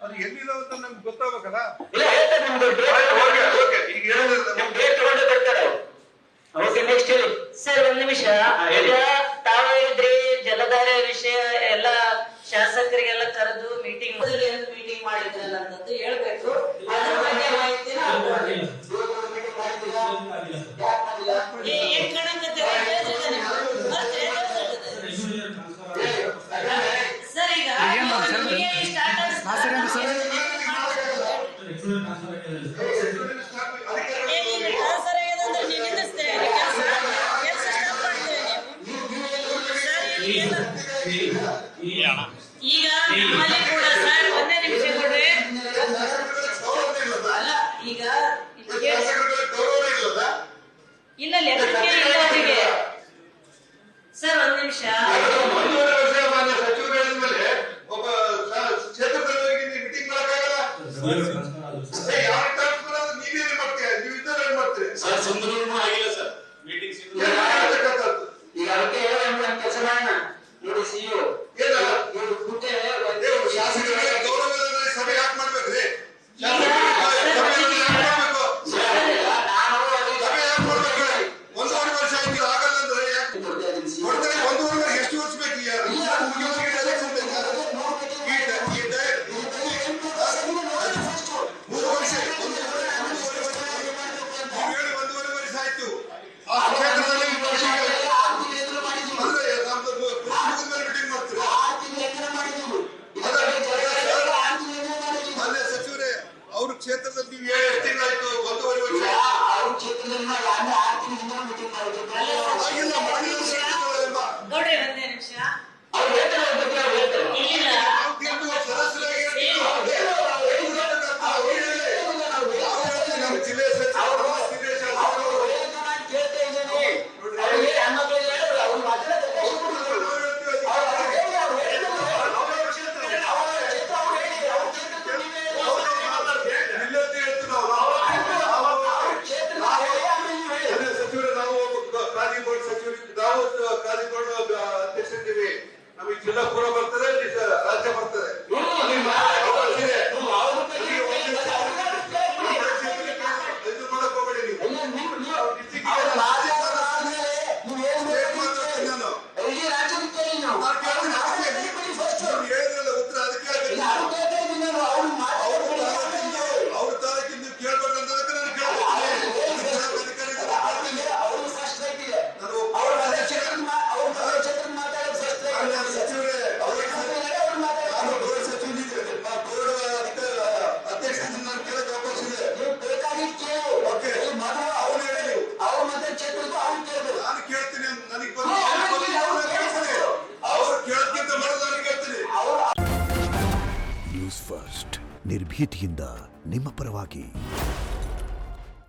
ಅದು ಎಲ್ಲಿದಾವ ಅಂತ ನಮ್ಗೆ ಗೊತ್ತಾಗಬೇಕಲ್ಲ. ಇಲ್ಲ ಹೇಳ್ತಾರೆ ನಿಮ್ದು ಈಗ ಹೇಳಿದ್ರೆ ನಿಮ್ ಡೇಟ್ ತಗೊಂಡು ಬರ್ತಾರೆ. ಓಕೆ ನೆಕ್ಸ್ಟ್ ಹೇಳಿ ಸರ್. ಒಂದ್ ನಿಮಿಷ. ಈಗ ತಾವು ಹೇಳಿದ್ರಿ ಜಲಧಾರೆ ವಿಷಯ ಎಲ್ಲ ಶಾಸಕರಿಗೆಲ್ಲ ಕರೆದು ಮೀಟಿಂಗ್ ಮಾಡಿದ್ರಲ್ಲ ಅಂತ ಹೇಳ್ಬೇಕು. ಅದ್ರ ಬಗ್ಗೆ ಮಾಹಿತಿನ ಸರ್. ಈಗ ಈಗ ನಮ್ಮಲ್ಲಿ ಕೂಡ ಸರ್ ಒಂದೇ ನಿಮಿಷ ಕೊಡ್ರಿ. ಅಲ್ಲ ಈಗ ಇಲ್ಲ ಲೆಕ್ಕಕ್ಕೆ ಇಲ್ಲ ಅವರಿಗೆ ಸರ್. ಒಂದ್ ನಿಮಿಷ. ಸಚಿವರು ಹೇಳಿದ್ಮೇಲೆ ಒಬ್ಬ ಕ್ಷೇತ್ರದವರಿಗೆ ಮೀಟಿಂಗ್ ಮಾಡಕ್ಕಾಗಲ್ಲ. ನೀವೇನು ಮಾಡ್ತೀರಾ? ನೀವು ಇದ್ದಾರೆ ಏನ್ ಮಾಡ್ತೀರಿ ಸರ್? ಸಂದರ್ಭ ಆಗಿಲ್ಲ ಸರ್ ಮೀಟಿಂಗ್. ಈಗ ಅದಕ್ಕೆ ಕೆಲಸ ಮಾಡೋಣ ನೋಡಿ. ಸಿಇಒ ಶಾಸಕರ ಗೌರವದಲ್ಲಿ ಸಭೆ ಯಾಕೆ ಮಾಡ್ಬೇಕ್ರಿ? ಒಂದೂವರೆ ವರ್ಷ ಆಯ್ತು ಆಗಲ್ಲ ಅಂದ್ರೆ ಯಾಕೆ ಕೊಡ್ತಾರೆ? ಒಂದೂವರೆ ವರ್ಷ ಎಷ್ಟು ವರ್ಷ ಬೇಕು? ಒಂದೂವರೆ ವರ್ಷ ಆಯ್ತು ಆ ಕ್ಷೇತ್ರದಲ್ಲಿ ಸಚಿವರೇ, ಅವ್ರ ಕ್ಷೇತ್ರದಲ್ಲಿ ನೀವು ಎಷ್ಟು ತಿಂಗಳಾಯ್ತು? ಒಂದೂವರೆ ವರ್ಷ ಅವ್ರ ಕ್ಷೇತ್ರದಲ್ಲಿ ನೋಡ್ರಿ ಒಂದೇ ನಿಮಿಷ. ಅವ್ರು ಹೇಳ್ತಾರೆ ಇಲ್ಲ ನಮ್ಮ ಜಿಲ್ಲೆಯ ಸಚಿವರು ಅಧ್ಯಕ್ಷರಿದ್ದೀವಿ. ನಮಗೆ ಜಿಲ್ಲಾ ಪೂರ ಬರ್ತದೆ, ರಾಜ್ಯ ಬರ್ತದೆ. ಇದು ಮಾಡಕ್ ಹೋಗ್ಬೇಡಿ ನೀವು. ಹೇಳಿದ್ರಲ್ಲ ಉತ್ತರ ಅದಕ್ಕೆ ಅವ್ರ ತಾಲೂಕಿಂದ ಕೇಳ್ಬೇಕಂತದಕ್ಕೆ ನಾನು ನ್ಯೂಸ್ ಫಸ್ಟ್ ನಿರ್ಭೀತಿಯಿಂದ ನಿಮ್ಮ ಪರವಾಗಿ.